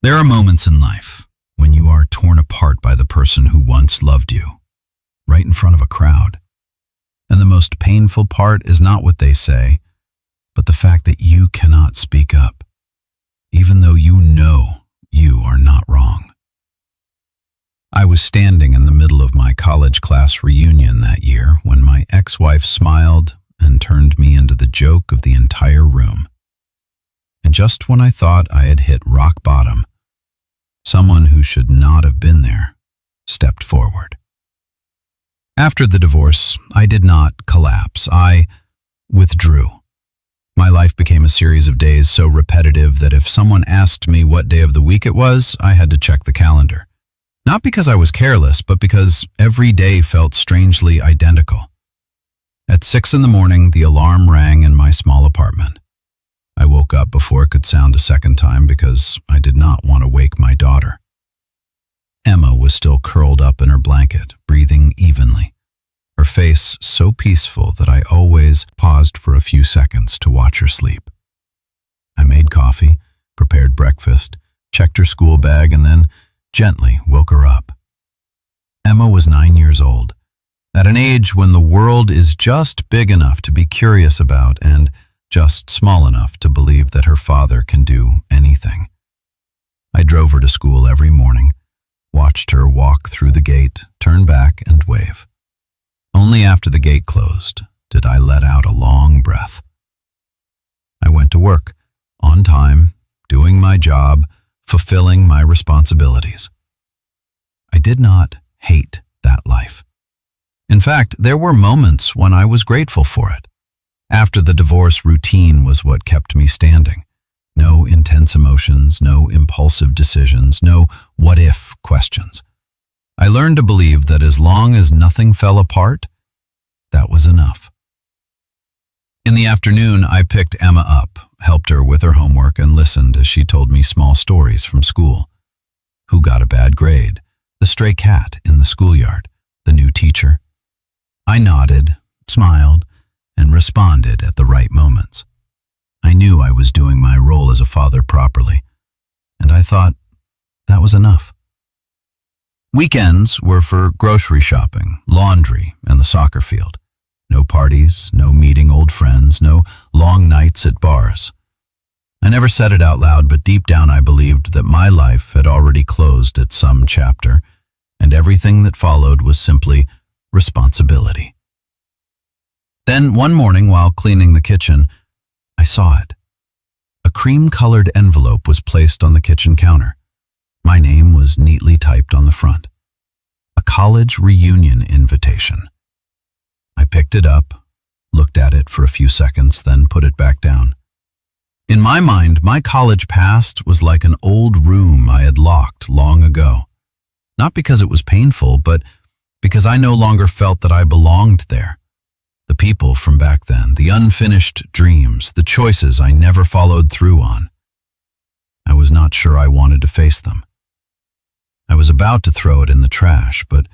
There are moments in life when you are torn apart by the person who once loved you, right in front of a crowd. And the most painful part is not what they say, but the fact that you cannot speak up, even though you know you are not wrong. I was standing in the middle of my college class reunion that year when my ex-wife smiled and turned me into the joke of the entire room. And just when I thought I had hit rock bottom, someone who should not have been there stepped forward. After the divorce, I did not collapse. I withdrew. My life became a series of days so repetitive that if someone asked me what day of the week it was, I had to check the calendar. Not because I was careless, but because every day felt strangely identical. At 6 a.m, the alarm rang in my small apartment. I woke up before it could sound a second time because I did not want to wake my daughter. Emma was still curled up in her blanket, breathing evenly, her face so peaceful that I always paused for a few seconds to watch her sleep. I made coffee, prepared breakfast, checked her school bag, and then gently woke her up. Emma was 9 years old, at an age when the world is just big enough to be curious about and just small enough to believe that her father can do anything. I drove her to school every morning, watched her walk through the gate, turn back, and wave. Only after the gate closed did I let out a long breath. I went to work, on time, doing my job, fulfilling my responsibilities. I did not hate that life. In fact, there were moments when I was grateful for it. After the divorce, routine was what kept me standing. No intense emotions, no impulsive decisions, no what-if questions. I learned to believe that as long as nothing fell apart, that was enough. In the afternoon, I picked Emma up, helped her with her homework, and listened as she told me small stories from school. Who got a bad grade? The stray cat in the schoolyard? The new teacher? I nodded, smiled, and responded at the right moments. I knew I was doing my role as a father properly, and I thought that was enough. Weekends were for grocery shopping, laundry, and the soccer field. No parties, no meeting old friends, no long nights at bars. I never said it out loud, but deep down I believed that my life had already closed at some chapter, and everything that followed was simply responsibility. Then one morning while cleaning the kitchen, I saw it. A cream-colored envelope was placed on the kitchen counter. My name was neatly typed on the front. A college reunion invitation. I picked it up, looked at it for a few seconds, then put it back down. In my mind, my college past was like an old room I had locked long ago. Not because it was painful, but because I no longer felt that I belonged there. The people from back then, the unfinished dreams, the choices I never followed through on. I was not sure I wanted to face them. I was about to throw it in the trash, but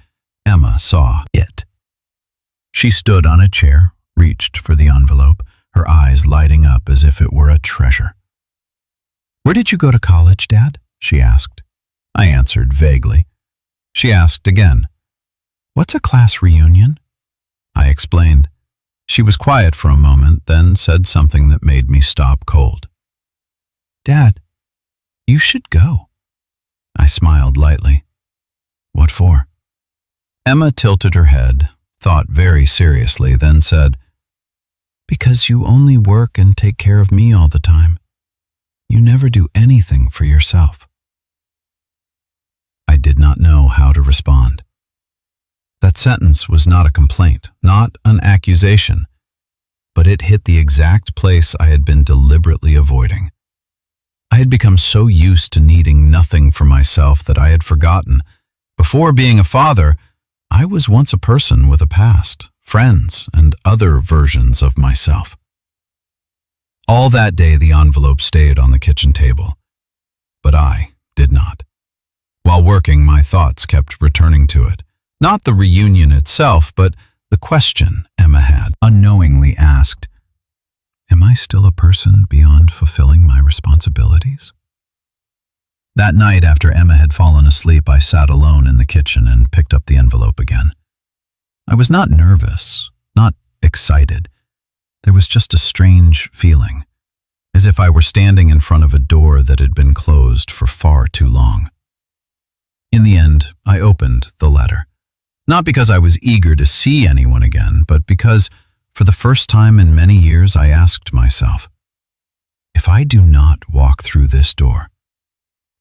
Emma saw it. She stood on a chair, reached for the envelope, her eyes lighting up as if it were a treasure. "Where did you go to college, Dad?" she asked. I answered vaguely. She asked again, "What's a class reunion?" I explained. She was quiet for a moment, then said something that made me stop cold. "Dad, you should go." I smiled lightly. "What for?" Emma tilted her head, thought very seriously, then said, "Because you only work and take care of me all the time. You never do anything for yourself." I did not know how to respond. That sentence was not a complaint, not an accusation, but it hit the exact place I had been deliberately avoiding. I had become so used to needing nothing for myself that I had forgotten. Before being a father, I was once a person with a past, friends, and other versions of myself. All that day the envelope stayed on the kitchen table, but I did not. While working, my thoughts kept returning to it. Not the reunion itself, but the question Emma had unknowingly asked, "Am I still a person beyond fulfilling my responsibilities?" That night, after Emma had fallen asleep, I sat alone in the kitchen and picked up the envelope again. I was not nervous, not excited. There was just a strange feeling, as if I were standing in front of a door that had been closed for far too long. In the end, I opened the letter. Not because I was eager to see anyone again, but because, for the first time in many years, I asked myself, if I do not walk through this door,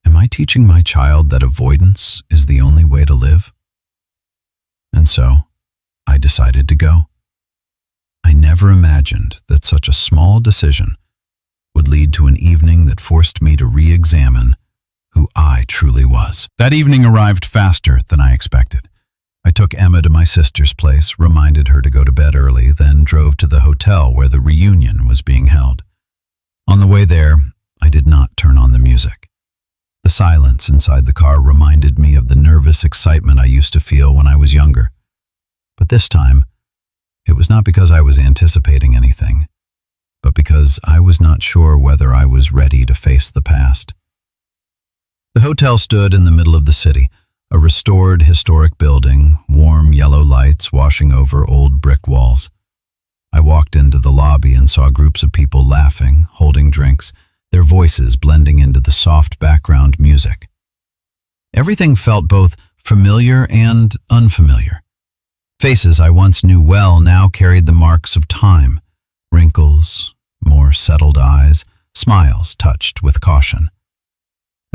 am I teaching my child that avoidance is the only way to live? And so, I decided to go. I never imagined that such a small decision would lead to an evening that forced me to re-examine who I truly was. That evening arrived faster than I expected. I took Emma to my sister's place, reminded her to go to bed early, then drove to the hotel where the reunion was being held. On the way there, I did not turn on the music. The silence inside the car reminded me of the nervous excitement I used to feel when I was younger. But this time, it was not because I was anticipating anything, but because I was not sure whether I was ready to face the past. The hotel stood in the middle of the city, a restored historic building, warm yellow lights washing over old brick walls. I walked into the lobby and saw groups of people laughing, holding drinks, their voices blending into the soft background music. Everything felt both familiar and unfamiliar. Faces I once knew well now carried the marks of time, wrinkles, more settled eyes, smiles touched with caution.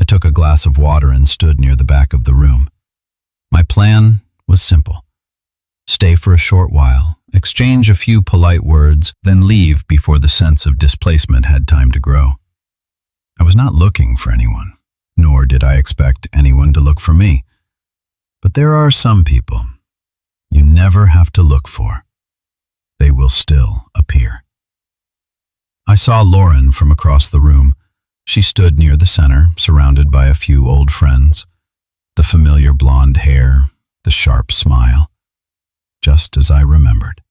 I took a glass of water and stood near the back of the room. My plan was simple. Stay for a short while, exchange a few polite words, then leave before the sense of displacement had time to grow. I was not looking for anyone, nor did I expect anyone to look for me. But there are some people you never have to look for. They will still appear. I saw Lauren from across the room. She stood near the center, surrounded by a few old friends. The familiar blonde hair, the sharp smile, just as I remembered.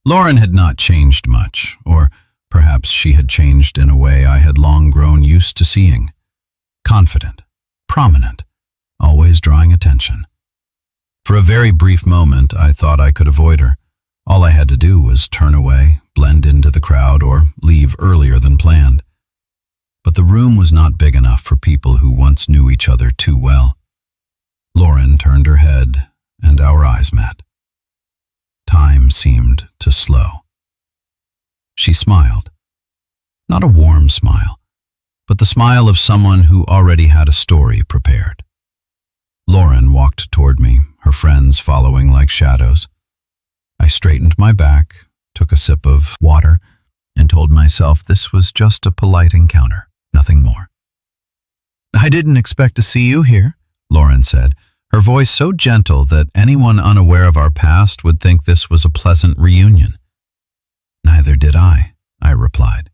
Lauren had not changed much, or perhaps she had changed in a way I had long grown used to seeing. Confident, prominent, always drawing attention. For a very brief moment, I thought I could avoid her. All I had to do was turn away, blend into the crowd, or leave earlier than planned. But the room was not big enough for people who once knew each other too well. Lauren turned her head, and our eyes met. Time seemed to slow. She smiled. Not a warm smile, but the smile of someone who already had a story prepared. Lauren walked toward me, her friends following like shadows. I straightened my back, took a sip of water, and told myself this was just a polite encounter, nothing more. "I didn't expect to see you here," Lauren said, her voice so gentle that anyone unaware of our past would think this was a pleasant reunion. "Neither did I replied.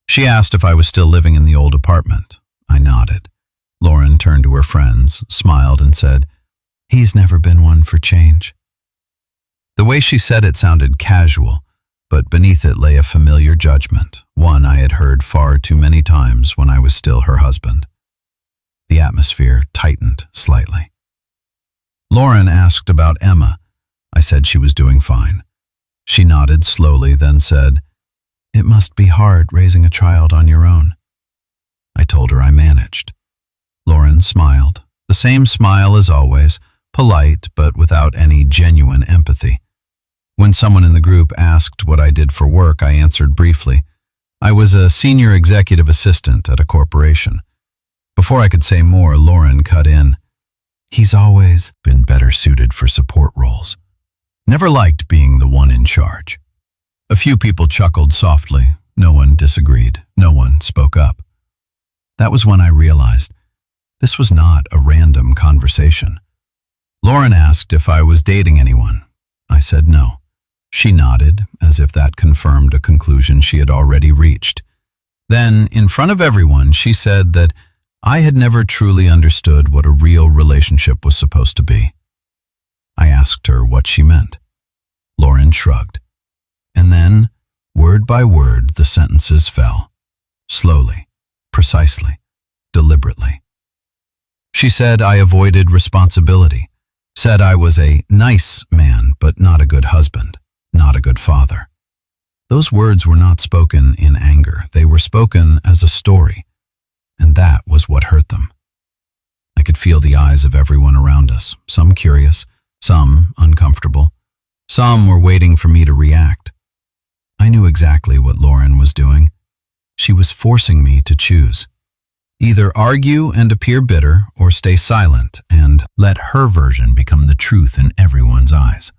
She asked if I was still living in the old apartment. I nodded. Lauren turned to her friends, smiled, and said, "He's never been one for change." The way she said it sounded casual, but beneath it lay a familiar judgment, one I had heard far too many times when I was still her husband. The atmosphere tightened slightly. Lauren asked about Emma. I said she was doing fine. She nodded slowly, then said, "It must be hard raising a child on your own." I told her I managed. Lauren smiled, the same smile as always, polite but without any genuine empathy. When someone in the group asked what I did for work, I answered briefly. I was a senior executive assistant at a corporation. Before I could say more, Lauren cut in. "He's always been better suited for support roles. Never liked being the one in charge." A few people chuckled softly. No one disagreed. No one spoke up. That was when I realized this was not a random conversation. Lauren asked if I was dating anyone. I said no. She nodded, as if that confirmed a conclusion she had already reached. Then, in front of everyone, she said that I had never truly understood what a real relationship was supposed to be. I asked her what she meant. Lauren shrugged. And then, word by word, the sentences fell. Slowly, precisely, deliberately. She said I avoided responsibility, said I was a nice man but not a good husband, not a good father. Those words were not spoken in anger, they were spoken as a story, and that was what hurt them. I could feel the eyes of everyone around us, some curious, some uncomfortable. Some were waiting for me to react. I knew exactly what Lauren was doing. She was forcing me to choose. Either argue and appear bitter or stay silent and let her version become the truth in everyone's eyes.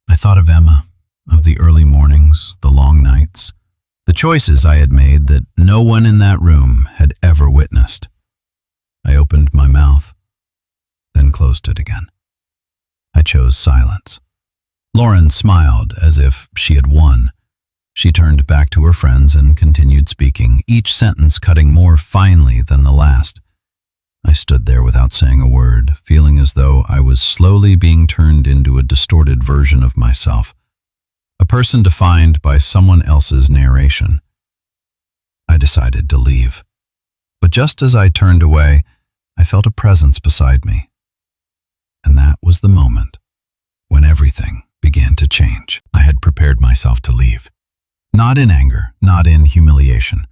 I thought of Emma, of the early mornings, the long nights, the choices I had made that no one in that room had ever witnessed. I opened my mouth, then closed it again. I chose silence. Lauren smiled as if she had won. She turned back to her friends and continued speaking, each sentence cutting more finely than the last. I stood there without saying a word, feeling as though I was slowly being turned into a distorted version of myself, a person defined by someone else's narration. I decided to leave. But just as I turned away, I felt a presence beside me. And that was the moment when everything began to change. I had prepared myself to leave. Not in anger, not in humiliation,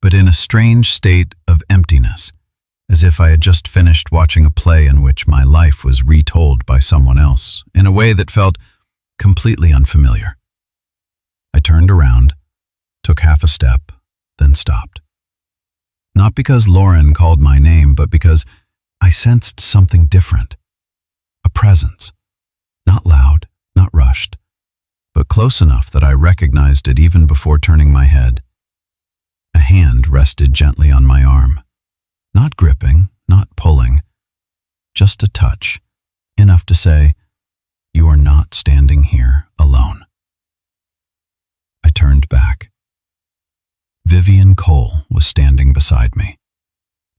but in a strange state of emptiness, as if I had just finished watching a play in which my life was retold by someone else, in a way that felt completely unfamiliar. I turned around, took half a step, then stopped. Not because Lauren called my name, but because I sensed something different. A presence, not loud, not rushed, but close enough that I recognized it even before turning my head. A hand rested gently on my arm, not gripping, not pulling, just a touch, enough to say, "You are not standing here alone." I turned back. Vivian Cole was standing beside me.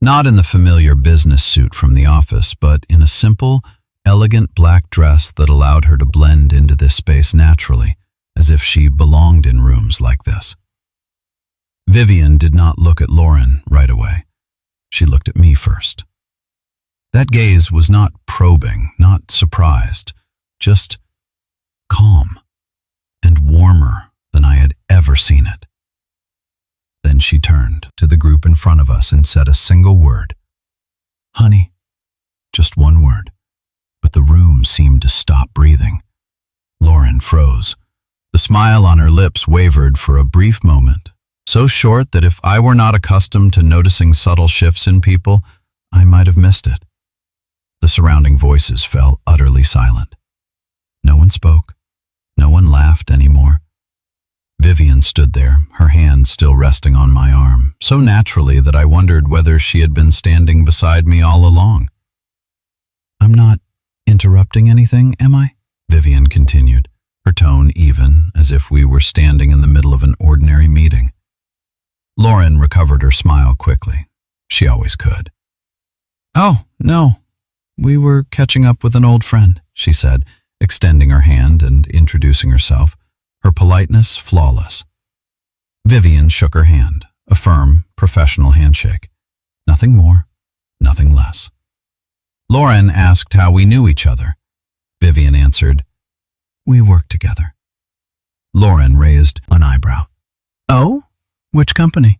Not in the familiar business suit from the office, but in a simple, elegant black dress that allowed her to blend into this space naturally, as if she belonged in rooms like this. Vivian did not look at Lauren right away. She looked at me first. That gaze was not probing, not surprised, just calm and warmer than I had ever seen it. Then she turned to the group in front of us and said a single word. "Honey." Just one word. But the room seemed to stop breathing. Lauren froze. The smile on her lips wavered for a brief moment, so short that if I were not accustomed to noticing subtle shifts in people, I might have missed it. The surrounding voices fell utterly silent. No one spoke. No one laughed anymore. Vivian stood there, her hand still resting on my arm, so naturally that I wondered whether she had been standing beside me all along. "I'm not interrupting anything, am I?" Vivian continued, her tone even, as if we were standing in the middle of an ordinary meeting. Lauren recovered her smile quickly. She always could. "Oh, no. We were catching up with an old friend," she said, extending her hand and introducing herself, her politeness flawless. Vivian shook her hand, a firm, professional handshake. Nothing more, nothing less. Lauren asked how we knew each other. Vivian answered, "We work together." Lauren raised an eyebrow. "Oh? Which company?"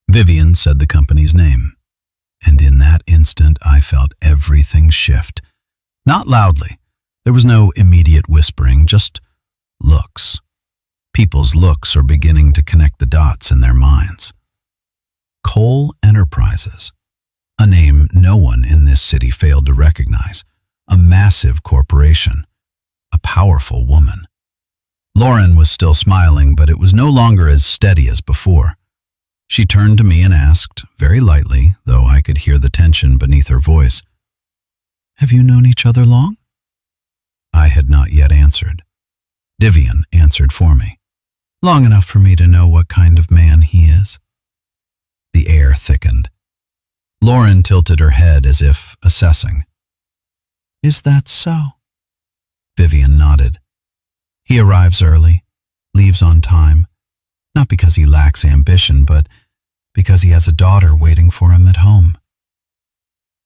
Vivian said the company's name, and in that instant I felt everything shift. Not loudly. There was no immediate whispering, just looks. People's looks are beginning to connect the dots in their minds. Cole Enterprises. A name no one in this city failed to recognize. A massive corporation. A powerful woman. Lauren was still smiling, but it was no longer as steady as before. She turned to me and asked, very lightly, though I could hear the tension beneath her voice, "Have you known each other long?" I had not yet answered. Vivian answered for me. "Long enough for me to know what kind of man he is." The air thickened. Lauren tilted her head as if assessing. "Is that so?" Vivian nodded. "He arrives early, leaves on time, not because he lacks ambition, but Because he has a daughter waiting for him at home.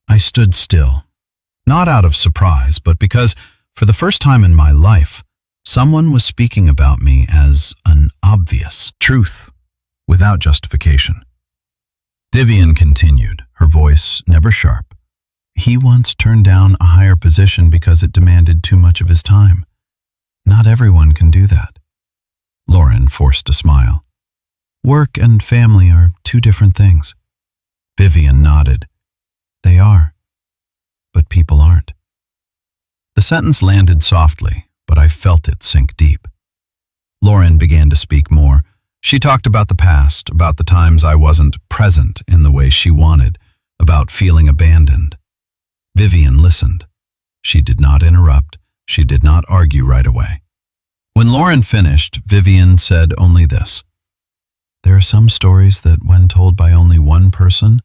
I stood still, not out of surprise, but because, for the first time in my life, someone was speaking about me as an obvious truth, without justification. Vivian continued, her voice never sharp. He once turned down a higher position because it demanded too much of his time. Not everyone can do that. Lauren forced a smile. Work and family are two different things. Vivian nodded. They are. But people aren't. The sentence landed softly, but I felt it sink deep. Lauren began to speak more. She talked about the past, about the times I wasn't present in the way she wanted, about feeling abandoned. Vivian listened. She did not interrupt. She did not argue right away. When Lauren finished, Vivian said only this. There are some stories that, when told by only one person,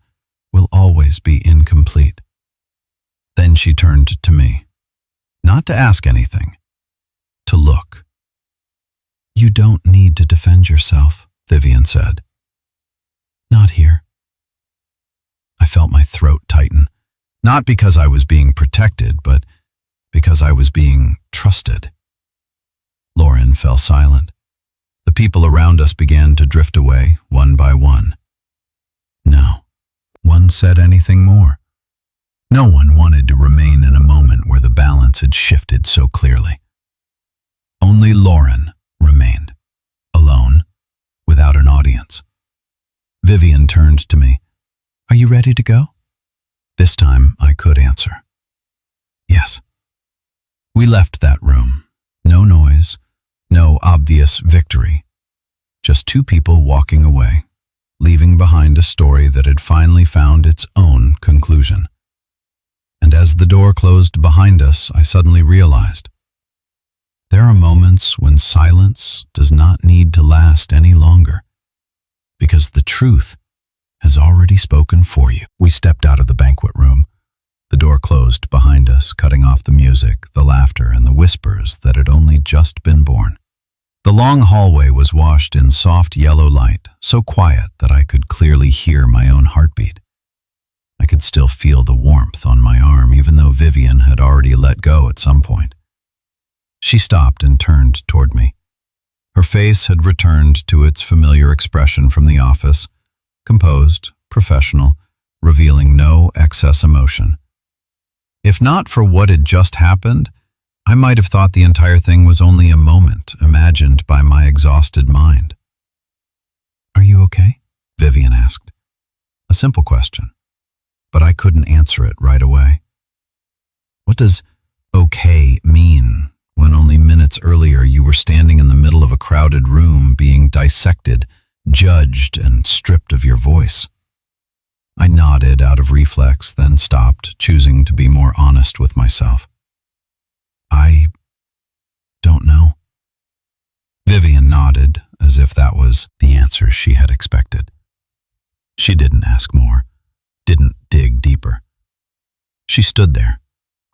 will always be incomplete. Then she turned to me. Not to ask anything. To look. You don't need to defend yourself, Vivian said. Not here. I felt my throat tighten, not because I was being protected, but because I was being trusted. Lauren fell silent. The people around us began to drift away, one by one. No one said anything more. No one wanted to remain in a moment where the balance had shifted so clearly. Only Lauren remained, alone, without an audience. Vivian turned to me. Are you ready to go? This time I could answer. Yes. We left that room. No noise, no obvious victory. Just two people walking away, leaving behind a story that had finally found its own conclusion. And as the door closed behind us, I suddenly realized there are moments when silence does not need to last any longer, because the truth has already spoken for you. We stepped out of the banquet room. The door closed behind us, cutting off the music, the laughter, and the whispers that had only just been born. The long hallway was washed in soft yellow light, so quiet that I could clearly hear my own heartbeat. I could still feel the warmth on my arm, even though Vivian had already let go at some point. She stopped and turned toward me. Her face had returned to its familiar expression from the office, composed, professional, revealing no excess emotion. If not for what had just happened, I might have thought the entire thing was only a moment imagined by my exhausted mind. Are you okay? Vivian asked. A simple question, but I couldn't answer it right away. What does okay mean when only minutes earlier you were standing in the middle of a crowded room being dissected, judged, and stripped of your voice? I nodded out of reflex, then stopped, choosing to be more honest with myself. I don't know. Vivian nodded, as if that was the answer she had expected. She didn't ask more, didn't dig deeper. She stood there,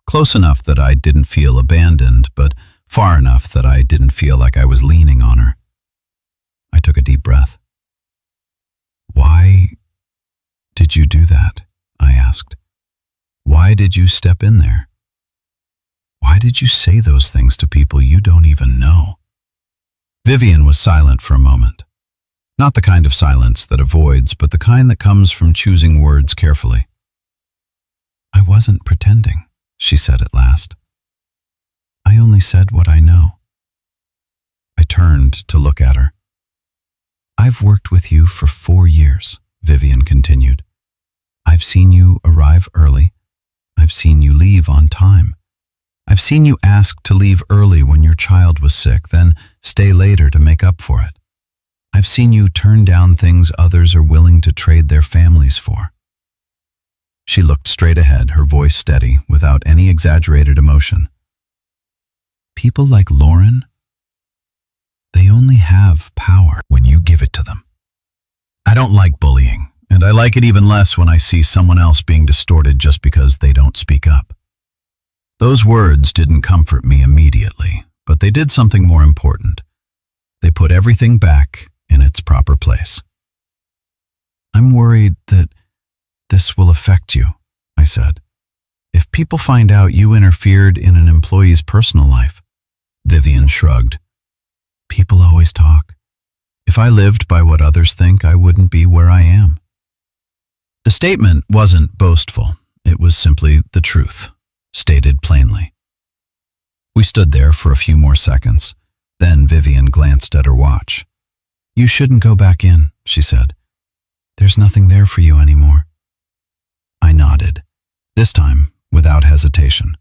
close enough that I didn't feel abandoned, but far enough that I didn't feel like I was leaning on her. I took a deep breath. Why did you do that? I asked. Why did you step in there? Why did you say those things to people you don't even know? Vivian was silent for a moment. Not the kind of silence that avoids, but the kind that comes from choosing words carefully. I wasn't pretending, she said at last. I only said what I know. I turned to look at her. I've worked with you for 4 years, Vivian continued. I've seen you arrive early. I've seen you leave on time. I've seen you ask to leave early when your child was sick, then stay later to make up for it. I've seen you turn down things others are willing to trade their families for. She looked straight ahead, her voice steady, without any exaggerated emotion. People like Lauren, they only have power when you give it to them. I don't like bullying, and I like it even less when I see someone else being distorted just because they don't speak up. Those words didn't comfort me immediately, but they did something more important. They put everything back in its proper place. I'm worried that this will affect you, I said. If people find out you interfered in an employee's personal life. Vivian shrugged. People always talk. If I lived by what others think, I wouldn't be where I am. The statement wasn't boastful. It was simply the truth, stated plainly. We stood there for a few more seconds. Then Vivian glanced at her watch. You shouldn't go back in, she said. There's nothing there for you anymore. I nodded, this time without hesitation.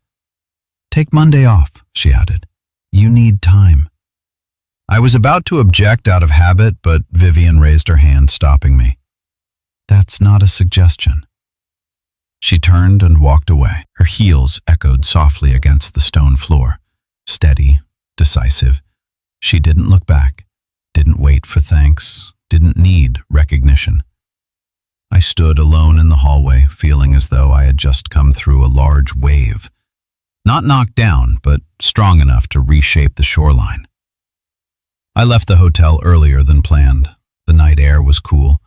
Take Monday off, she added. You need time. I was about to object out of habit, but Vivian raised her hand, stopping me. That's not a suggestion. She turned and walked away. Her heels echoed softly against the stone floor. Steady, decisive. She didn't look back, didn't wait for thanks, didn't need recognition. I stood alone in the hallway, feeling as though I had just come through a large wave. Not knocked down, but strong enough to reshape the shoreline. I left the hotel earlier than planned. The night air was cool.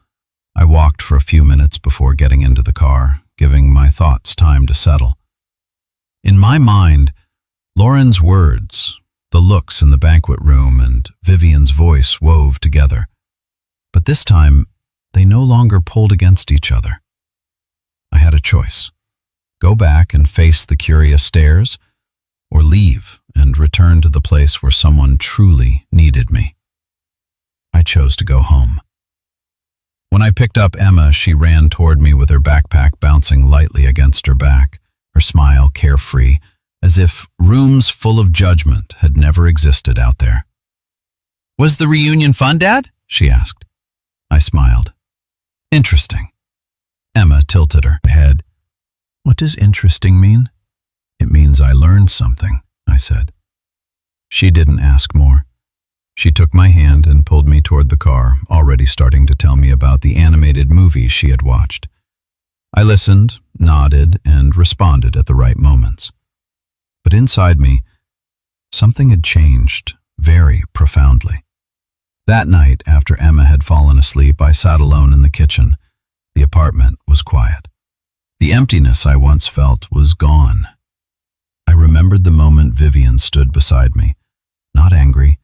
I walked for a few minutes before getting into the car, giving my thoughts time to settle. In my mind, Lauren's words, the looks in the banquet room, and Vivian's voice wove together. But this time, they no longer pulled against each other. I had a choice. Go back and face the curious stares, or leave and return to the place where someone truly needed me. I chose to go home. When I picked up Emma, she ran toward me with her backpack bouncing lightly against her back, her smile carefree, as if rooms full of judgment had never existed out there. Was the reunion fun, Dad? She asked. I smiled. Interesting. Emma tilted her head. What does interesting mean? It means I learned something, I said. She didn't ask more. She took my hand and pulled me toward the car, already starting to tell me about the animated movie she had watched. I listened, nodded, and responded at the right moments. But inside me, something had changed very profoundly. That night, after Emma had fallen asleep, I sat alone in the kitchen. The apartment was quiet. The emptiness I once felt was gone. I remembered the moment Vivian stood beside me, not angry,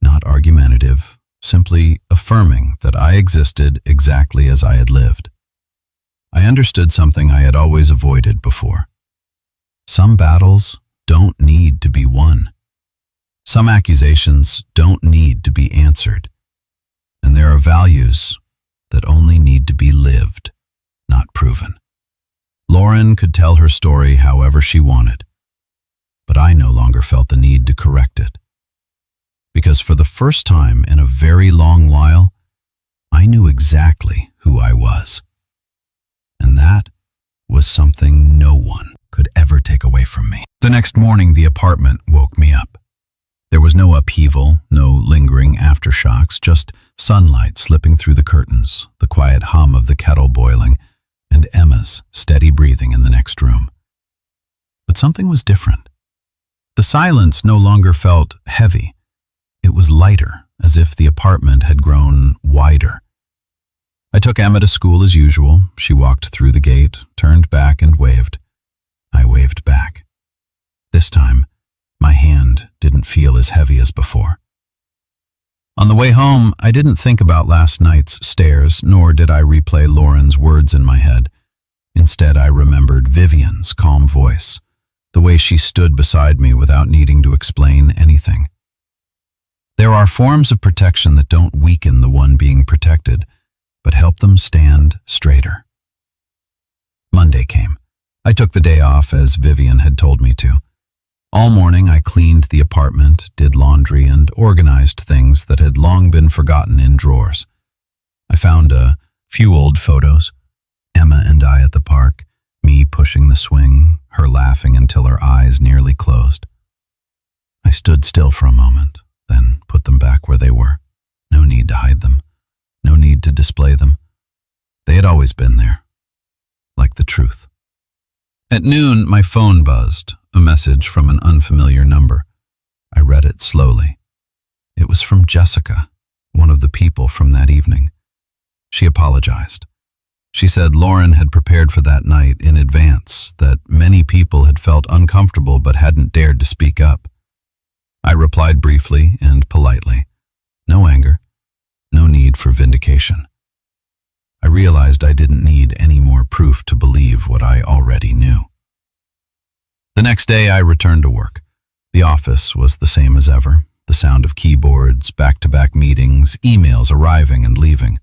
not argumentative, simply affirming that I existed exactly as I had lived. I understood something I had always avoided before. Some battles don't need to be won. Some accusations don't need to be answered. And there are values that only need to be lived, not proven. Lauren could tell her story however she wanted, but I no longer felt the need to correct it. Because for the first time in a very long while, I knew exactly who I was. And that was something no one could ever take away from me. The next morning, the apartment woke me up. There was no upheaval, no lingering aftershocks, just sunlight slipping through the curtains, the quiet hum of the kettle boiling, and Emma's steady breathing in the next room. But something was different. The silence no longer felt heavy. It was lighter, as if the apartment had grown wider. I took Emma to school as usual. She walked through the gate, turned back and waved. I waved back. This time, my hand didn't feel as heavy as before. On the way home, I didn't think about last night's stares, nor did I replay Lauren's words in my head. Instead, I remembered Vivian's calm voice, the way she stood beside me without needing to explain anything. There are forms of protection that don't weaken the one being protected, but help them stand straighter. Monday came. I took the day off as Vivian had told me to. All morning I cleaned the apartment, did laundry, and organized things that had long been forgotten in drawers. I found a few old photos. Emma and I at the park, me pushing the swing, her laughing until her eyes nearly closed. I stood still for a moment, then put them back where they were. No need to hide them. No need to display them. They had always been there, like the truth. At noon, my phone buzzed, a message from an unfamiliar number. I read it slowly. It was from Jessica, one of the people from that evening. She apologized, She said Lauren had prepared for that night in advance, that many people had felt uncomfortable but hadn't dared to speak up. I replied briefly and politely. No anger, no need for vindication. I realized I didn't need any more proof to believe what I already knew. The next day I returned to work. The office was the same as ever, the sound of keyboards, back-to-back meetings, emails arriving and leaving.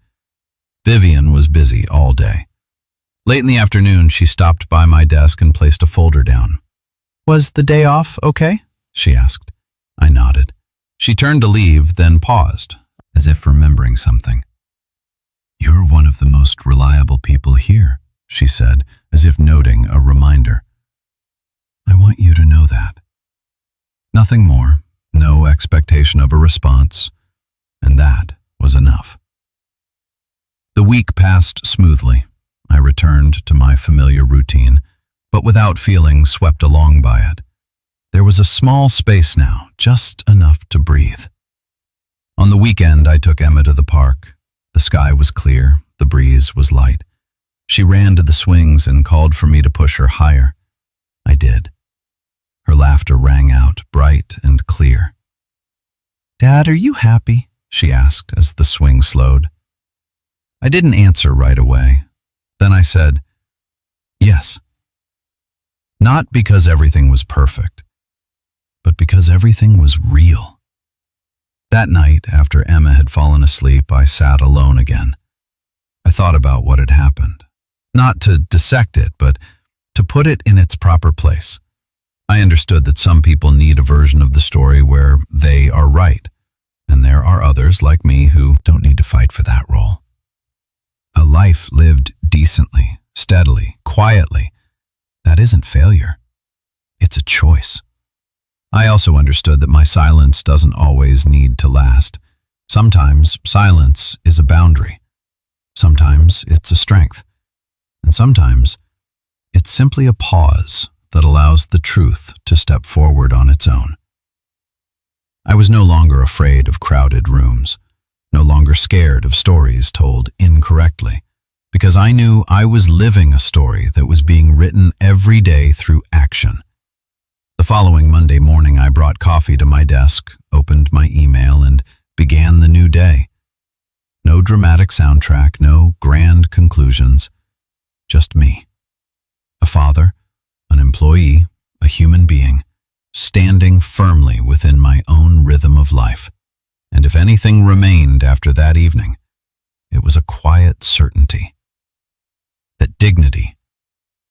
Vivian was busy all day. Late in the afternoon, she stopped by my desk and placed a folder down. "Was the day off okay?" she asked. I nodded. She turned to leave, then paused, as if remembering something. "You're one of the most reliable people here," she said, as if noting a reminder. "I want you to know that." Nothing more, no expectation of a response, and that was enough. The week passed smoothly. I returned to my familiar routine, but without feeling swept along by it. There was a small space now, just enough to breathe. On the weekend, I took Emma to the park. The sky was clear, the breeze was light. She ran to the swings and called for me to push her higher. I did. Her laughter rang out, bright and clear. "Dad, are you happy?" she asked as the swing slowed. I didn't answer right away. Then I said, "Yes." Not because everything was perfect, but because everything was real. That night, after Emma had fallen asleep, I sat alone again. I thought about what had happened. Not to dissect it, but to put it in its proper place. I understood that some people need a version of the story where they are right, and there are others like me who don't need to fight for that role. A life lived decently, steadily, quietly, that isn't failure. It's a choice. I also understood that my silence doesn't always need to last. Sometimes silence is a boundary. Sometimes it's a strength. And sometimes it's simply a pause that allows the truth to step forward on its own. I was no longer afraid of crowded rooms, no longer scared of stories told incorrectly, because I knew I was living a story that was being written every day through action. The following Monday morning, I brought coffee to my desk, opened my email, and began the new day. No dramatic soundtrack, no grand conclusions, just me. A father, an employee, a human being, standing firmly within my own rhythm of life. And if anything remained after that evening, it was a quiet certainty that dignity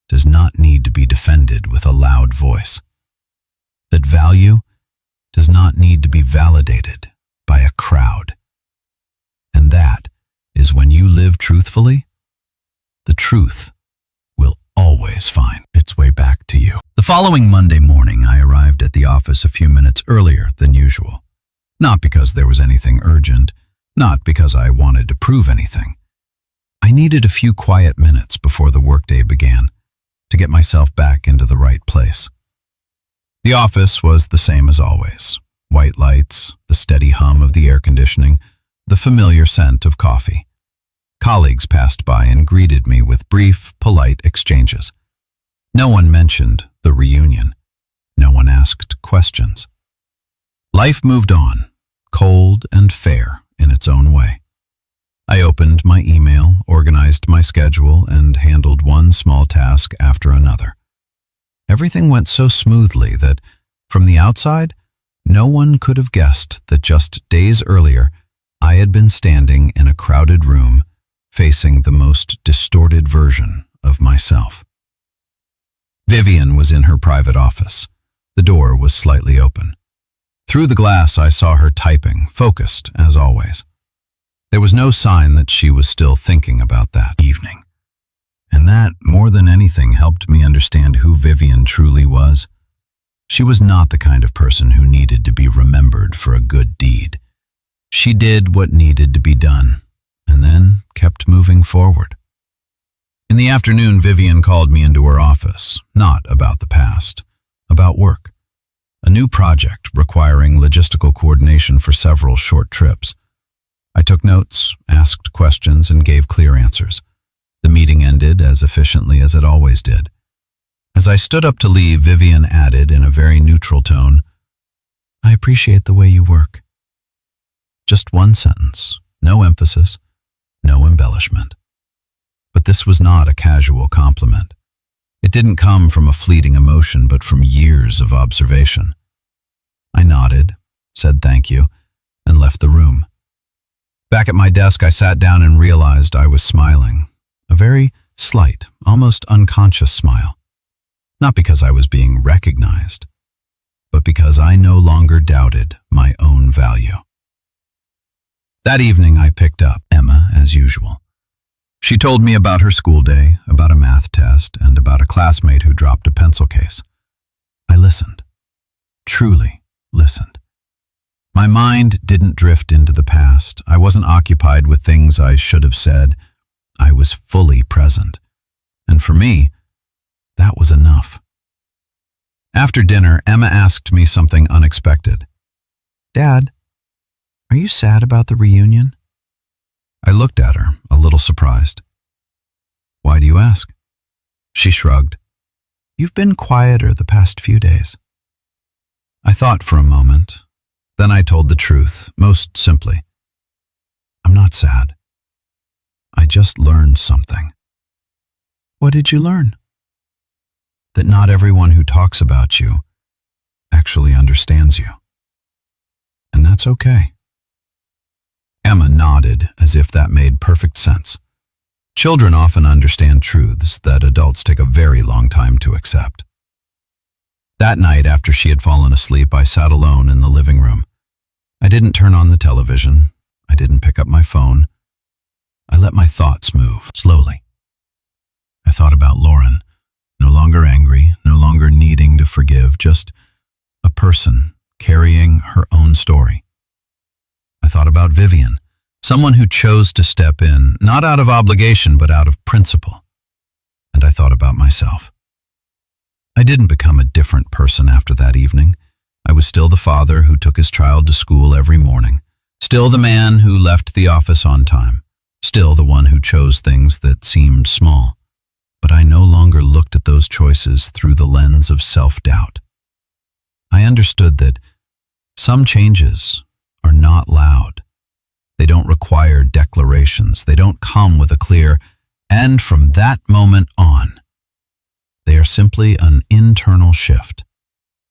does not need to be defended with a loud voice, that value does not need to be validated by a crowd. And that is when you live truthfully, the truth will always find its way back to you. The following Monday morning, I arrived at the office a few minutes earlier than usual. Not because there was anything urgent, not because I wanted to prove anything. I needed a few quiet minutes before the workday began to get myself back into the right place. The office was the same as always. White lights, the steady hum of the air conditioning, the familiar scent of coffee. Colleagues passed by and greeted me with brief, polite exchanges. No one mentioned the reunion. No one asked questions. Life moved on, cold and fair in its own way. I opened my email, organized my schedule, and handled one small task after another. Everything went so smoothly that, from the outside, no one could have guessed that just days earlier, I had been standing in a crowded room, facing the most distorted version of myself. Vivian was in her private office. The door was slightly open. Through the glass, I saw her typing, focused as always. There was no sign that she was still thinking about that evening. And that, more than anything, helped me understand who Vivian truly was. She was not the kind of person who needed to be remembered for a good deed. She did what needed to be done, and then kept moving forward. In the afternoon, Vivian called me into her office, not about the past, about work. A new project requiring logistical coordination for several short trips. I took notes, asked questions, and gave clear answers. The meeting ended as efficiently as it always did. As I stood up to leave, Vivian added in a very neutral tone, "I appreciate the way you work." Just one sentence, no emphasis, no embellishment. But this was not a casual compliment. It didn't come from a fleeting emotion, but from years of observation. I nodded, said thank you, and left the room. Back at my desk, I sat down and realized I was smiling. A very slight, almost unconscious smile. Not because I was being recognized, but because I no longer doubted my own value. That evening, I picked up Emma as usual. She told me about her school day, about a math test, and about a classmate who dropped a pencil case. I listened. Truly listened. My mind didn't drift into the past. I wasn't occupied with things I should have said. I was fully present. And for me, that was enough. After dinner, Emma asked me something unexpected. "Dad, are you sad about the reunion?" I looked at her, a little surprised. "Why do you ask?" She shrugged. "You've been quieter the past few days." I thought for a moment. Then I told the truth, most simply. "I'm not sad. I just learned something." "What did you learn?" "That not everyone who talks about you actually understands you. And that's okay." Emma nodded as if that made perfect sense. Children often understand truths that adults take a very long time to accept. That night, after she had fallen asleep, I sat alone in the living room. I didn't turn on the television. I didn't pick up my phone. I let my thoughts move slowly. I thought about Lauren, no longer angry, no longer needing to forgive, just a person carrying her own story. I thought about Vivian, someone who chose to step in, not out of obligation, but out of principle. And I thought about myself. I didn't become a different person after that evening. I was still the father who took his child to school every morning, still the man who left the office on time, still the one who chose things that seemed small. But I no longer looked at those choices through the lens of self-doubt. I understood that some changes are not loud. They don't require declarations. They don't come with a clear, "and from that moment on." They are simply an internal shift,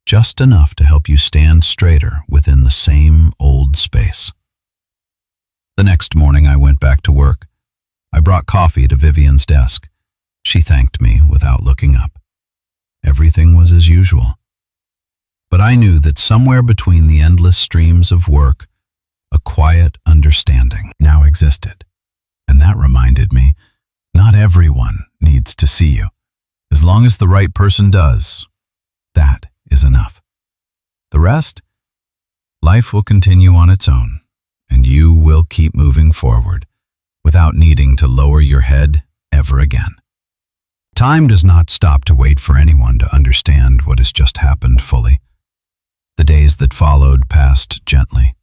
just enough to help you stand straighter within the same old space. The next morning, I went back to work. I brought coffee to Vivian's desk. She thanked me without looking up. Everything was as usual. But I knew that somewhere between the endless streams of work, a quiet understanding now existed. And that reminded me, not everyone needs to see you. As long as the right person does, that is enough. The rest, life will continue on its own, and you will keep moving forward without needing to lower your head ever again. Time does not stop to wait for anyone to understand what has just happened fully. The days that followed passed gently,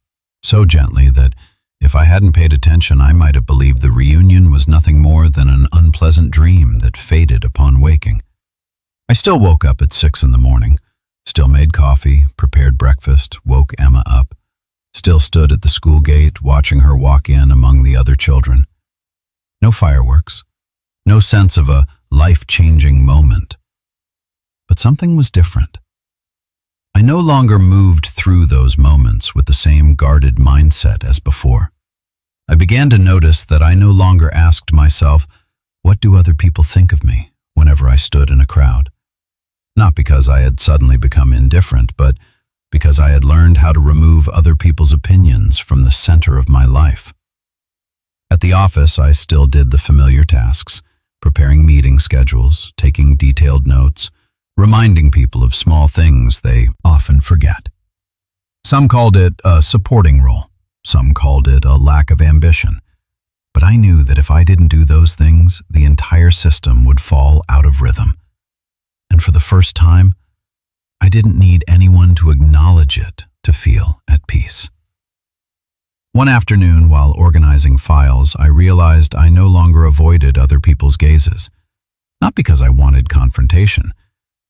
so gently that if I hadn't paid attention, I might have believed the reunion was nothing more than an unpleasant dream that faded upon waking. I still woke up at 6 in the morning, still made coffee, prepared breakfast, woke Emma up, still stood at the school gate watching her walk in among the other children. No fireworks, no sense of a life-changing moment. But something was different. I no longer moved through those moments with the same guarded mindset as before. I began to notice that I no longer asked myself, "What do other people think of me?" whenever I stood in a crowd. Not because I had suddenly become indifferent, but because I had learned how to remove other people's opinions from the center of my life. At the office, I still did the familiar tasks, preparing meeting schedules, taking detailed notes, reminding people of small things they often forget. Some called it a supporting role. Some called it a lack of ambition. But I knew that if I didn't do those things, the entire system would fall out of rhythm. And for the first time, I didn't need anyone to acknowledge it to feel at peace. One afternoon, while organizing files, I realized I no longer avoided other people's gazes. Not because I wanted confrontation,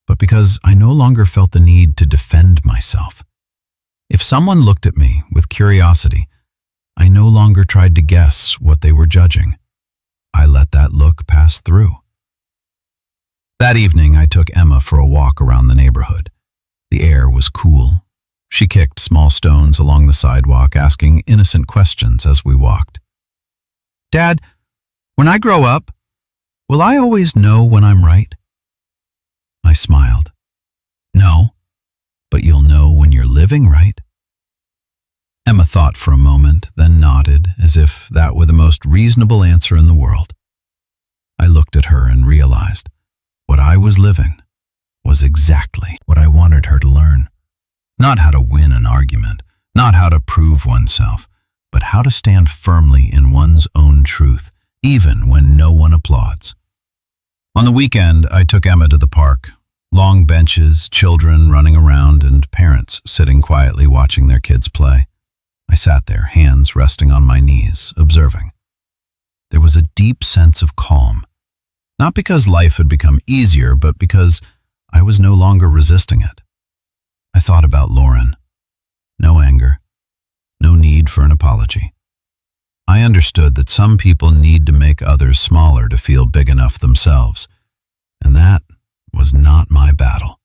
but because I no longer felt the need to defend myself. If someone looked at me with curiosity, I no longer tried to guess what they were judging. I let that look pass through. That evening, I took Emma for a walk around the neighborhood. The air was cool. She kicked small stones along the sidewalk, asking innocent questions as we walked. "Dad, when I grow up, will I always know when I'm right?" I smiled. "No, but you'll know when you're living right." Emma thought for a moment, then nodded as if that were the most reasonable answer in the world. I looked at her and realized what I was living was exactly what I wanted her to learn. Not how to win an argument, not how to prove oneself, but how to stand firmly in one's own truth, even when no one applauds. On the weekend, I took Emma to the park. Long benches, children running around, and parents sitting quietly watching their kids play. I sat there, hands resting on my knees, observing. There was a deep sense of calm, not because life had become easier, but because I was no longer resisting it. I thought about Lauren. No anger, no need for an apology. I understood that some people need to make others smaller to feel big enough themselves, and that was not my battle.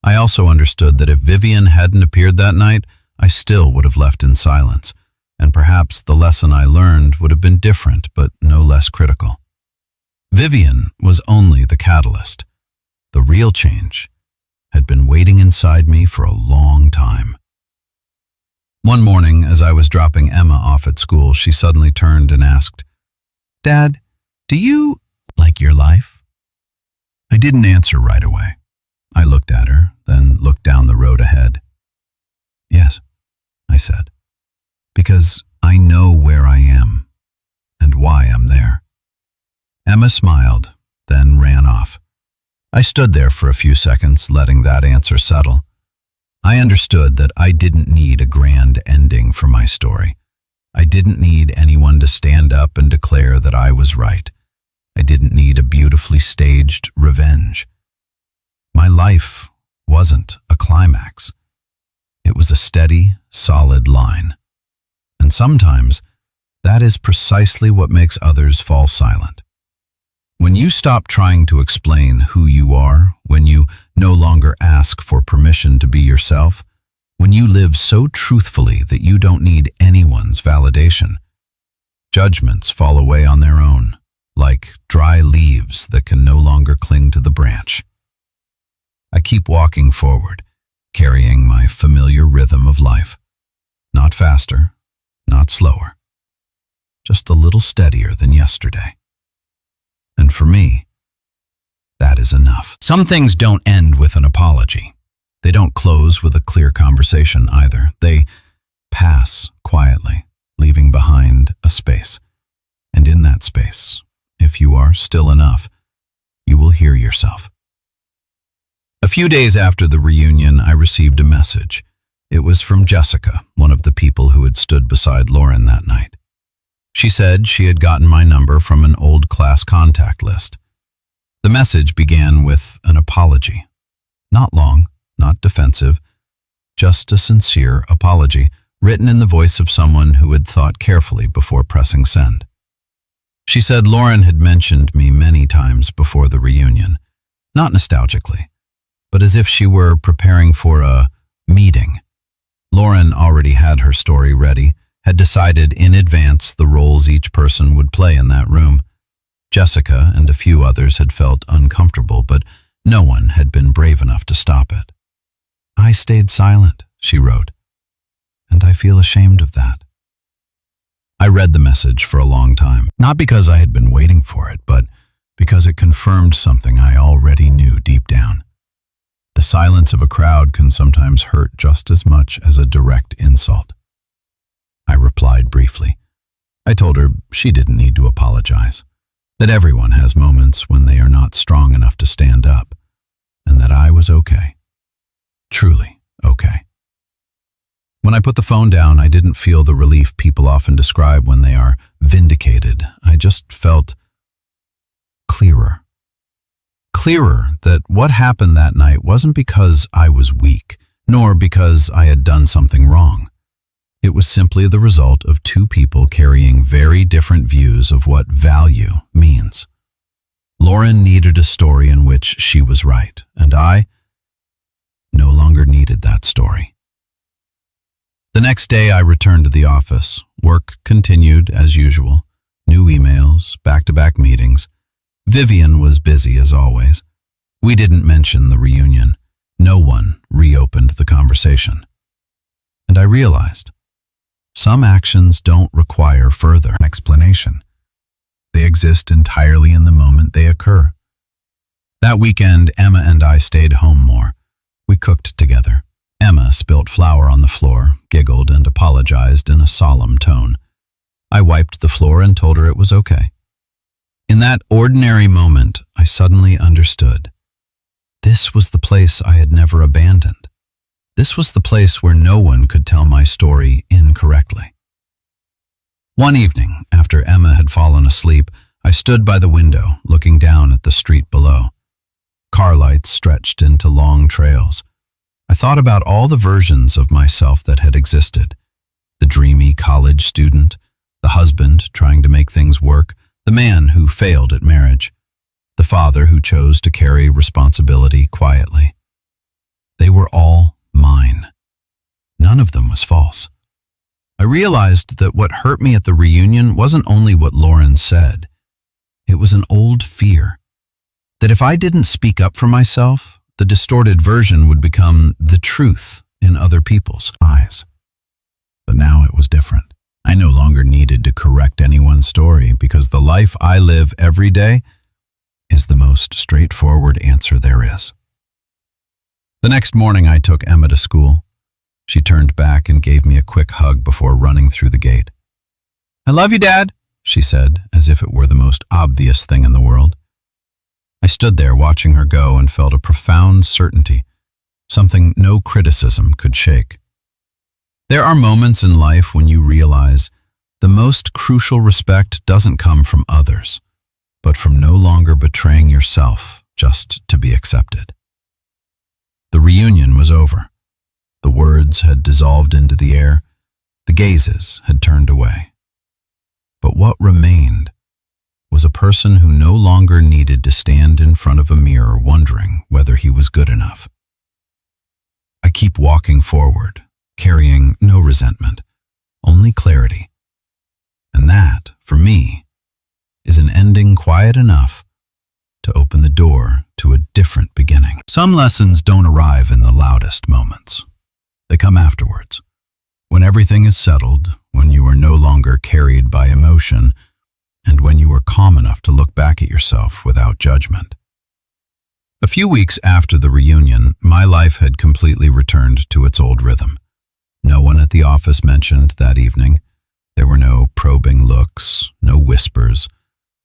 I also understood that if Vivian hadn't appeared that night, I still would have left in silence, and perhaps the lesson I learned would have been different but no less critical. Vivian was only the catalyst. The real change had been waiting inside me for a long time. One morning, as I was dropping Emma off at school, she suddenly turned and asked, "Dad, do you like your life?" I didn't answer right away. I looked at her, then looked down the road ahead. "Yes," I said, "because I know where I am and why I'm there." Emma smiled, then ran off. I stood there for a few seconds, letting that answer settle. I understood that I didn't need a grand ending for my story. I didn't need anyone to stand up and declare that I was right. I didn't need a beautifully staged revenge. My life wasn't a climax. It was a steady, solid line. And sometimes, that is precisely what makes others fall silent. When you stop trying to explain who you are, when you no longer ask for permission to be yourself, when you live so truthfully that you don't need anyone's validation, judgments fall away on their own, like dry leaves that can no longer cling to the branch. I keep walking forward, carrying my familiar rhythm of life. Not faster, not slower, just a little steadier than yesterday. And for me, that is enough. Some things don't end with an apology. They don't close with a clear conversation either. They pass quietly, leaving behind a space. And in that space, if you are still enough, you will hear yourself. A few days after the reunion, I received a message. It was from Jessica, one of the people who had stood beside Lauren that night. She said she had gotten my number from an old class contact list. The message began with an apology. Not long, not defensive, just a sincere apology, written in the voice of someone who had thought carefully before pressing send. She said Lauren had mentioned me many times before the reunion, not nostalgically, but as if she were preparing for a meeting. Lauren already had her story ready, had decided in advance the roles each person would play in that room. Jessica and a few others had felt uncomfortable, but no one had been brave enough to stop it. "I stayed silent," she wrote, "and I feel ashamed of that." I read the message for a long time, not because I had been waiting for it, but because it confirmed something I already knew deep down. The silence of a crowd can sometimes hurt just as much as a direct insult. I replied briefly. I told her she didn't need to apologize, that everyone has moments when they are not strong enough to stand up, and that I was okay. Truly okay. When I put the phone down, I didn't feel the relief people often describe when they are vindicated. I just felt clearer. Clearer that what happened that night wasn't because I was weak, nor because I had done something wrong. It was simply the result of two people carrying very different views of what value means. Lauren needed a story in which she was right, and I no longer needed that story. The next day I returned to the office. Work continued as usual. New emails, back-to-back meetings. Vivian was busy as always. We didn't mention the reunion. No one reopened the conversation. And I realized, some actions don't require further explanation. They exist entirely in the moment they occur. That weekend, Emma and I stayed home more. We cooked together. Emma spilt flour on the floor, giggled, and apologized in a solemn tone. I wiped the floor and told her it was okay. In that ordinary moment, I suddenly understood. This was the place I had never abandoned. This was the place where no one could tell my story incorrectly. One evening, after Emma had fallen asleep, I stood by the window, looking down at the street below. Car lights stretched into long trails. I thought about all the versions of myself that had existed. The dreamy college student, the husband trying to make things work, the man who failed at marriage, the father who chose to carry responsibility quietly. They were all mine. None of them was false. I realized that what hurt me at the reunion wasn't only what Lauren said. It was an old fear. That if I didn't speak up for myself, the distorted version would become the truth in other people's eyes. But now it was different. I no longer needed to correct anyone's story because the life I live every day is the most straightforward answer there is. The next morning I took Emma to school. She turned back and gave me a quick hug before running through the gate. "I love you, Dad," she said, as if it were the most obvious thing in the world. I stood there watching her go and felt a profound certainty, something no criticism could shake. There are moments in life when you realize the most crucial respect doesn't come from others, but from no longer betraying yourself just to be accepted. The reunion was over. The words had dissolved into the air. The gazes had turned away. But what remained was a person who no longer needed to stand in front of a mirror wondering whether he was good enough. I keep walking forward, carrying no resentment, only clarity. And that, for me, is an ending quiet enough to open the door to a different beginning. Some lessons don't arrive in the loudest moments. They come afterwards, when everything is settled, when you are no longer carried by emotion, and when you are calm enough to look back at yourself without judgment. A few weeks after the reunion, my life had completely returned to its old rhythm. No one at the office mentioned that evening. There were no probing looks, no whispers.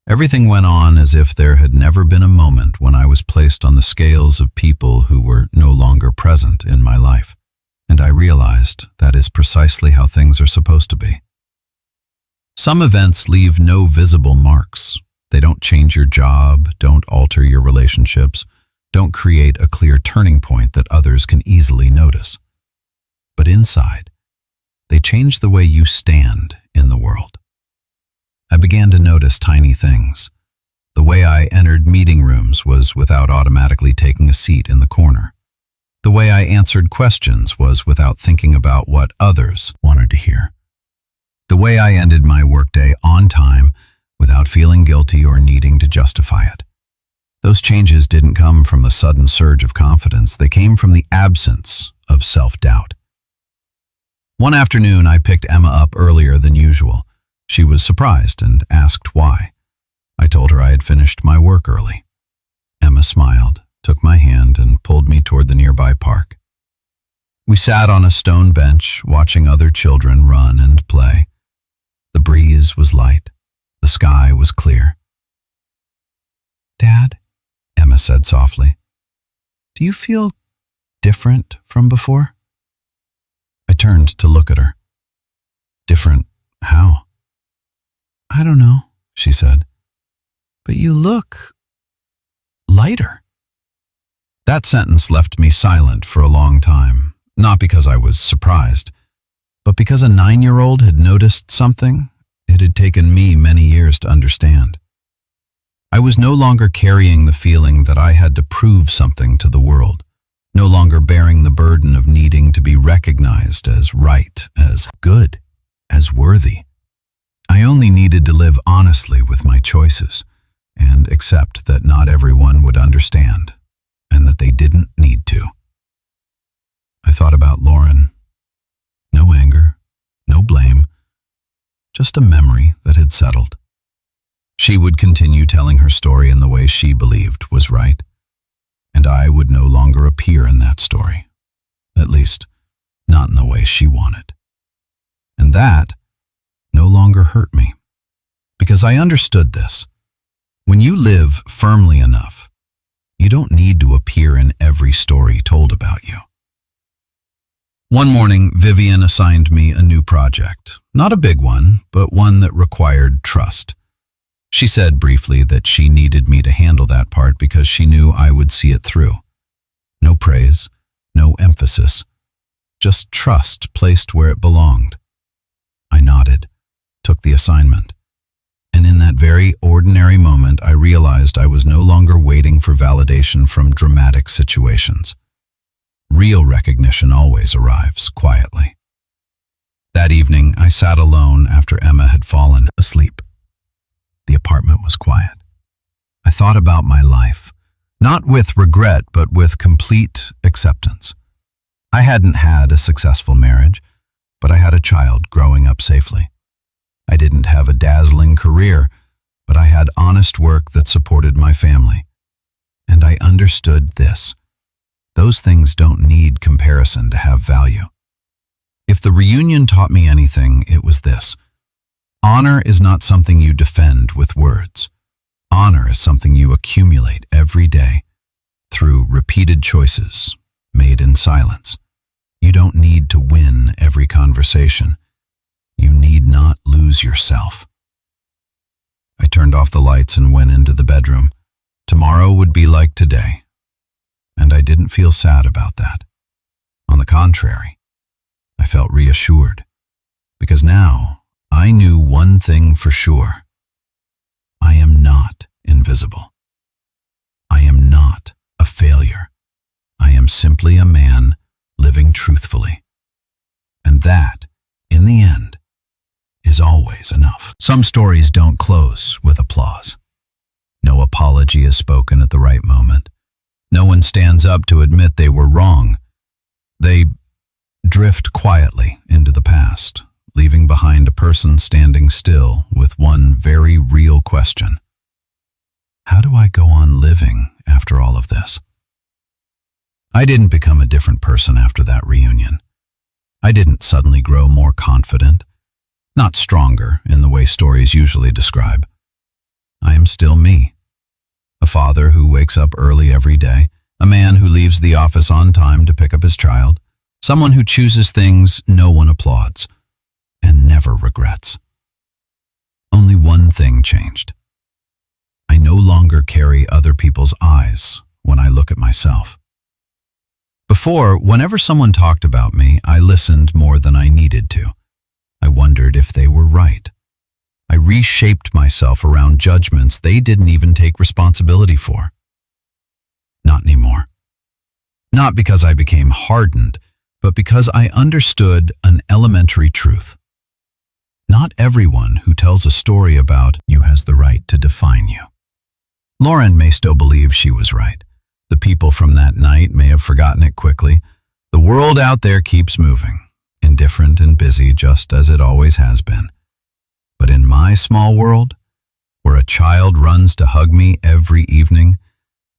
Everything went on as if there had never been a moment when I was placed on the scales of people who were no longer present in my life. And I realized that is precisely how things are supposed to be. Some events leave no visible marks. They don't change your job, don't alter your relationships, don't create a clear turning point that others can easily notice. But inside, they change the way you stand in the world. I began to notice tiny things. The way I entered meeting rooms was without automatically taking a seat in the corner. The way I answered questions was without thinking about what others wanted to hear. The way I ended my workday on time without feeling guilty or needing to justify it. Those changes didn't come from a sudden surge of confidence. They came from the absence of self-doubt. One afternoon, I picked Emma up earlier than usual. She was surprised and asked why. I told her I had finished my work early. Emma smiled, took my hand, and pulled me toward the nearby park. We sat on a stone bench, watching other children run and play. The breeze was light. The sky was clear. "Dad," Emma said softly, "do you feel different from before?" I turned to look at her. Different how? I don't know, she said. But you look lighter. That sentence left me silent for a long time, not because I was surprised, but because a 9-year-old had noticed something it had taken me many years to understand. I was no longer carrying the feeling that I had to prove something to the world, no longer bearing the burden of needing to be recognized as right, as good, as worthy. I only needed to live honestly with my choices and accept that not everyone would understand and that they didn't need to. I thought about Lauren. No anger, no blame, just a memory that had settled. She would continue telling her story in the way she believed was right, and I would no longer appear in that story, at least not in the way she wanted. And that no longer hurt me, because I understood this. When you live firmly enough, you don't need to appear in every story told about you. One morning, Vivian assigned me a new project. Not a big one, but one that required trust. She said briefly that she needed me to handle that part because she knew I would see it through. No praise, no emphasis, just trust placed where it belonged. I nodded, took the assignment, and in that very ordinary moment I realized I was no longer waiting for validation from dramatic situations. Real recognition always arrives quietly. That evening, I sat alone after Emma had fallen asleep. The apartment was quiet. I thought about my life, not with regret, but with complete acceptance. I hadn't had a successful marriage, but I had a child growing up safely. I didn't have a dazzling career, but I had honest work that supported my family. And I understood this. Those things don't need comparison to have value. If the reunion taught me anything, it was this. Honor is not something you defend with words. Honor is something you accumulate every day through repeated choices made in silence. You don't need to win every conversation. You need not lose yourself. I turned off the lights and went into the bedroom. Tomorrow would be like today. And I didn't feel sad about that. On the contrary, I felt reassured, because now I knew one thing for sure. I am not invisible. I am not a failure. I am simply a man living truthfully. And that, in the end, is always enough. Some stories don't close with applause. No apology is spoken at the right moment. No one stands up to admit they were wrong. They drift quietly into the past, leaving behind a person standing still with one very real question. How do I go on living after all of this? I didn't become a different person after that reunion. I didn't suddenly grow more confident, not stronger in the way stories usually describe. I am still me. A father who wakes up early every day, a man who leaves the office on time to pick up his child, someone who chooses things no one applauds, and never regrets. Only one thing changed. I no longer carry other people's eyes when I look at myself. Before, whenever someone talked about me, I listened more than I needed to. I wondered if they were right. I reshaped myself around judgments they didn't even take responsibility for. Not anymore. Not because I became hardened, but because I understood an elementary truth. Not everyone who tells a story about you has the right to define you. Lauren may still believe she was right. The people from that night may have forgotten it quickly. The world out there keeps moving, indifferent and busy just as it always has been. But in my small world, where a child runs to hug me every evening,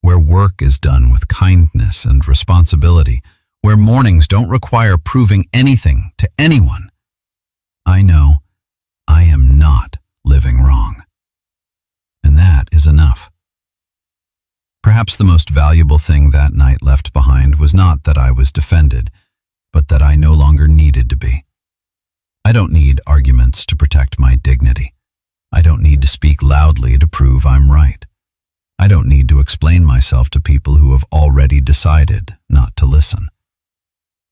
where work is done with kindness and responsibility, where mornings don't require proving anything to anyone, I know I am not living wrong. And that is enough. Perhaps the most valuable thing that night left behind was not that I was defended, but that I no longer needed to be. I don't need arguments to protect my dignity. I don't need to speak loudly to prove I'm right. I don't need to explain myself to people who have already decided not to listen.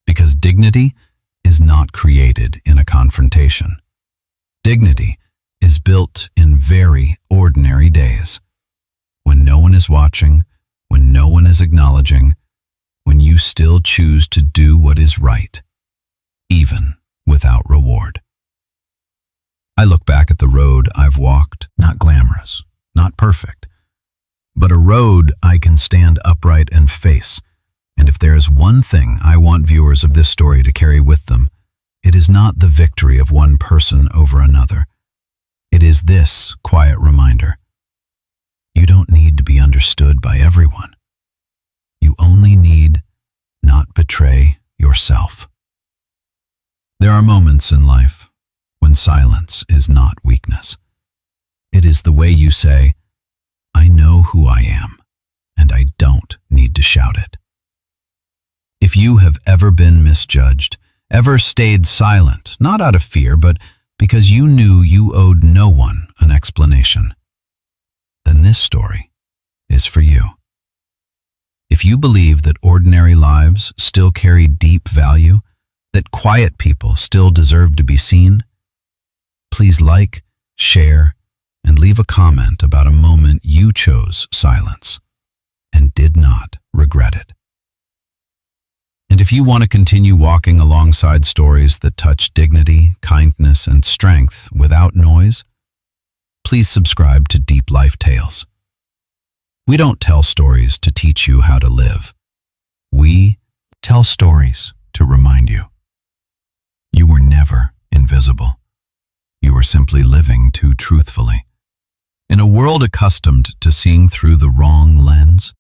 Because dignity is not created in a confrontation. Dignity is built in very ordinary days, when no one is watching, when no one is acknowledging, when you still choose to do what is right, even without reward. I look back at the road I've walked, not glamorous, not perfect, but a road I can stand upright and face. And if there is one thing I want viewers of this story to carry with them, it is not the victory of one person over another. It is this quiet reminder: you don't need to be understood by everyone. You only need not betray yourself. There are moments in life when silence is not weakness. It is the way you say, "I know who I am, and I don't need to shout it." If you have ever been misjudged, ever stayed silent, not out of fear, but because you knew you owed no one an explanation, then this story is for you. If you believe that ordinary lives still carry deep value, that quiet people still deserve to be seen, please like, share, and leave a comment about a moment you chose silence and did not regret it. And if you want to continue walking alongside stories that touch dignity, kindness, and strength without noise, please subscribe to Deep Life Tales. We don't tell stories to teach you how to live. We tell stories to remind you. You were never invisible. You were simply living too truthfully. In a world accustomed to seeing through the wrong lens,